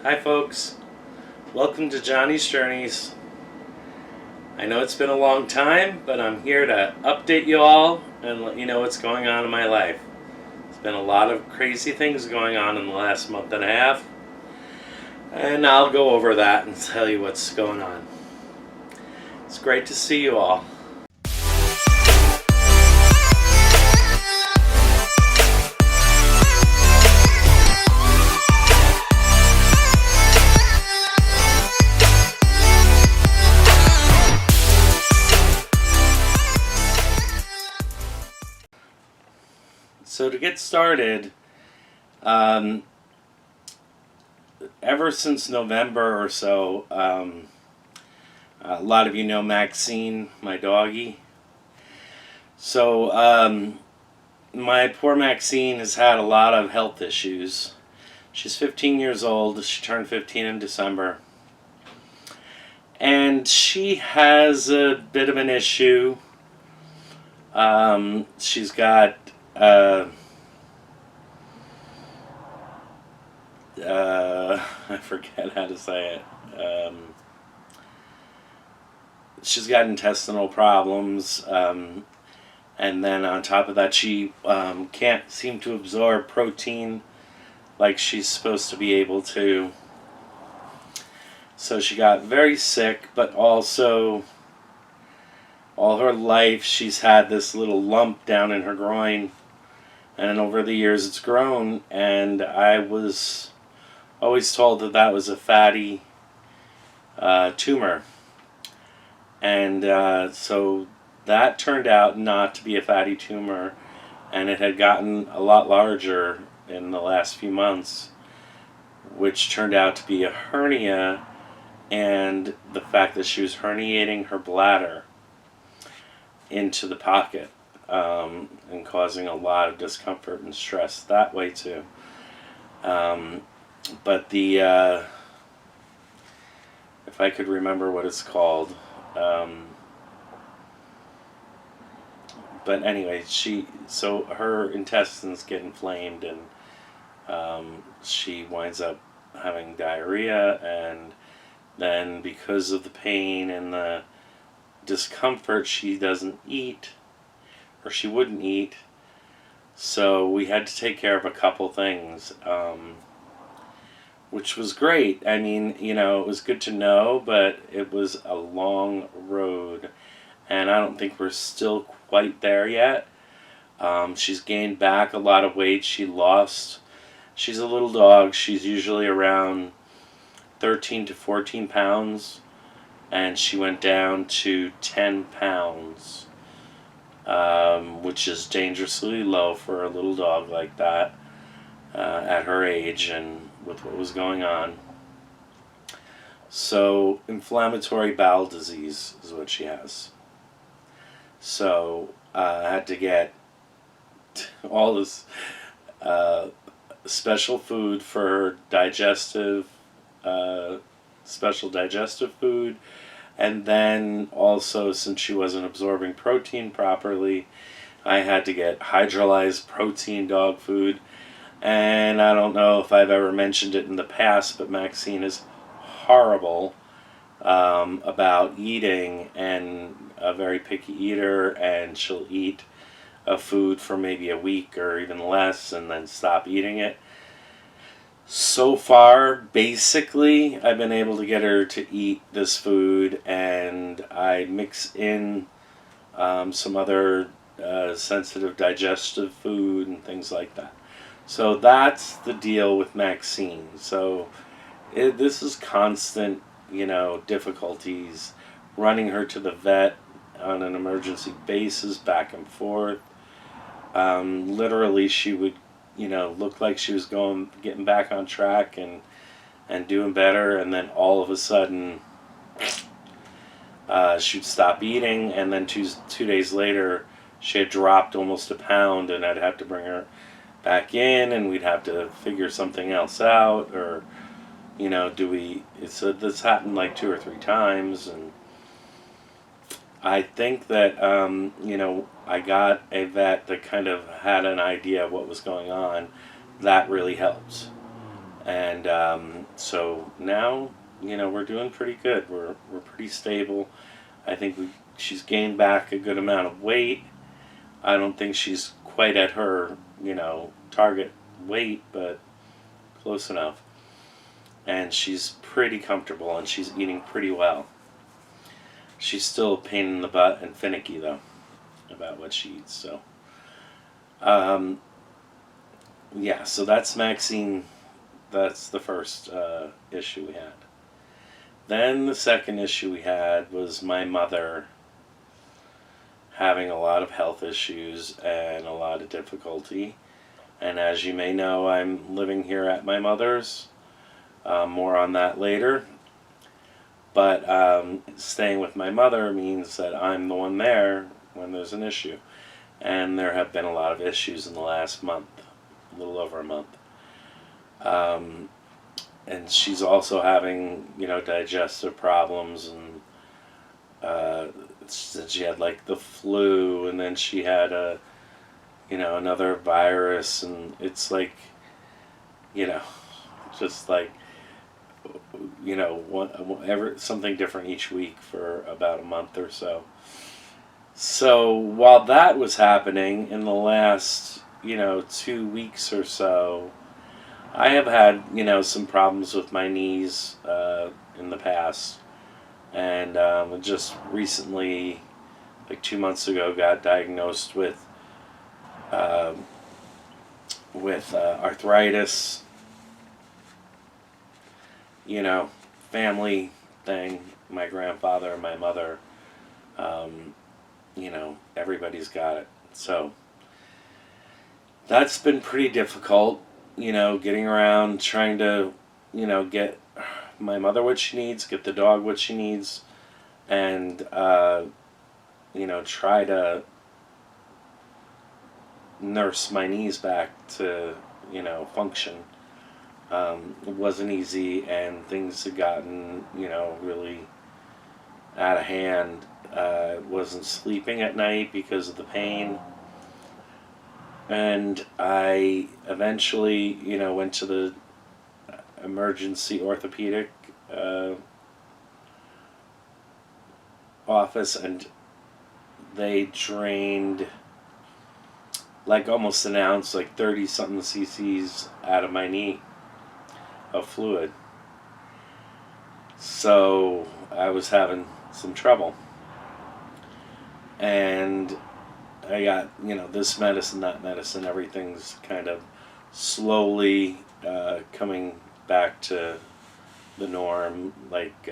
Hi folks, welcome to Johnny's Journeys. I know it's been a long time, but I'm here to update you all and let you know what's going on in my life. There's been a lot of crazy things going on in the last month and a half, and I'll go over that and tell you what's going on. It's great to see you all. So to get started, ever since November or so, a lot of you know Maxine, my doggie. So my poor Maxine has had a lot of health issues. She's 15 years old. She turned 15 in December. And she has a bit of an issue. She's got I forget how to say it. She's got intestinal problems, and then on top of that, she can't seem to absorb protein like she's supposed to be able to. So she got very sick, but also all her life she's had this little lump down in her groin, and over the years it's grown, and I was always told that that was a fatty tumor. And so that turned out not to be a fatty tumor, and it had gotten a lot larger in the last few months, which turned out to be a hernia, and the fact that she was herniating her bladder into the pocket, and causing a lot of discomfort and stress that way too. But the if I could remember what it's called, but anyway, so her intestines get inflamed, and she winds up having diarrhea, and then because of the pain and the discomfort, she doesn't eat, or she wouldn't eat. So we had to take care of a couple things, which was great. I mean, it was good to know, but it was a long road, and I don't think we're still quite there yet. She's gained back a lot of weight. She's a little dog. She's usually around 13 to 14 pounds, and she went down to 10 pounds, which is dangerously low for a little dog like that at her age and with what was going on. So inflammatory bowel disease is what she has. So I had to get all this special food for her special digestive food. And then also, since she wasn't absorbing protein properly, I had to get hydrolyzed protein dog food. And I don't know if I've ever mentioned it in the past, but Maxine is horrible about eating, and a very picky eater, and she'll eat a food for maybe a week or even less and then stop eating it. So far, basically, I've been able to get her to eat this food, and I mix in some other sensitive digestive food and things like that. So that's the deal with Maxine. So this is constant, difficulties, running her to the vet on an emergency basis, back and forth. Literally, she would looked like she was getting back on track and doing better, and then all of a sudden she'd stop eating, and then two days later she had dropped almost a pound, and I'd have to bring her back in, and we'd have to figure something else out, or this happened like 2 or 3 times, and I think that I got a vet that kind of had an idea of what was going on. That really helps. And So now, we're doing pretty good. We're pretty stable. I think she's gained back a good amount of weight. I don't think she's quite at her, target weight, but close enough. And she's pretty comfortable, and she's eating pretty well. She's still a pain in the butt and finicky, though, about what she eats. So, yeah, so that's Maxine. That's the first issue we had. Then the second issue we had was my mother having a lot of health issues and a lot of difficulty. And as you may know, I'm living here at my mother's. More on that later. But staying with my mother means that I'm the one there when there's an issue. And there have been a lot of issues in the last month, a little over a month. And she's also having, digestive problems, and she had like the flu, and then she had another virus, and it's like, just like, something different each week for about a month or so. So while that was happening in the last, 2 weeks or so, I have had, some problems with my knees in the past. And just recently, like 2 months ago, got diagnosed with arthritis. Family thing. My grandfather and my mother, everybody's got it. So that's been pretty difficult, getting around, trying to, get my mother what she needs, get the dog what she needs, and, try to nurse my knees back to, function. It wasn't easy, and things had gotten, really out of hand. Wasn't sleeping at night because of the pain. And I eventually, went to the emergency orthopedic office, and they drained, like almost an ounce, like 30-something cc's out of my knee of fluid. So I was having some trouble. And I got, this medicine, that medicine, everything's kind of slowly coming back to the norm. Like,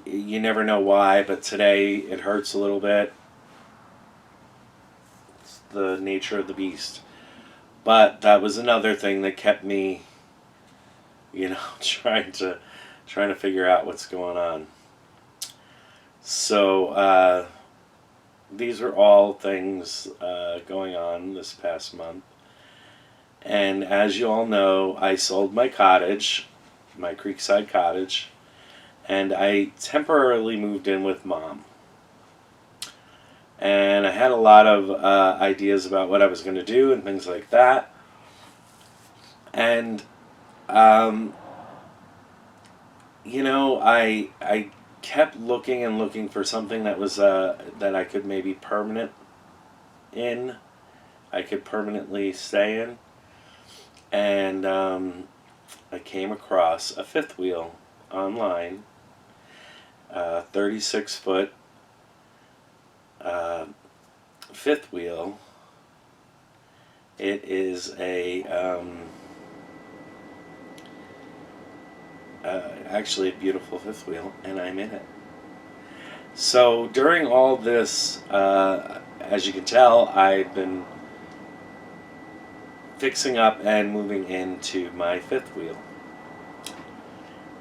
you never know why, but today it hurts a little bit. It's the nature of the beast. But that was another thing that kept me, trying to figure out what's going on. So these are all things going on this past month. And as you all know, I sold my cottage, my Creekside cottage, and I temporarily moved in with Mom. And I had a lot of ideas about what I was going to do and things like that. And, I kept looking and looking for something that was that I could maybe permanent in. I could permanently stay in. And I came across a fifth wheel online, 36-foot fifth wheel. It is actually a beautiful fifth wheel, and I'm in it. So during all this, as you can tell, I've been fixing up and moving into my fifth wheel.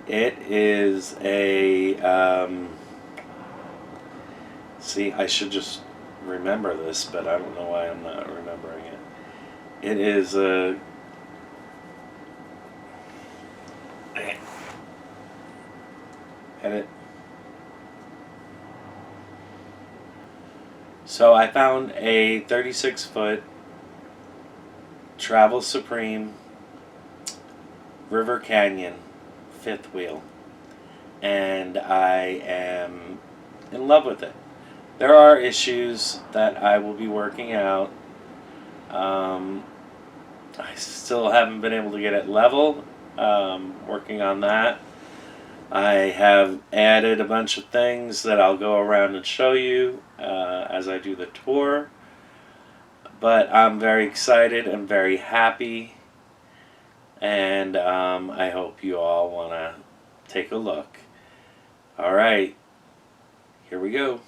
It is a, see, I should just remember this, but I don't know why I'm not remembering it. It is a, edit. So I found a 36-foot Travel Supreme River Canyon fifth wheel, and I am in love with it. There are issues that I will be working out. Um, I still haven't been able to get it level. Working on that. I have added a bunch of things that I'll go around and show you as I do the tour. But I'm very excited and very happy, and I hope you all want to take a look. All right, here we go.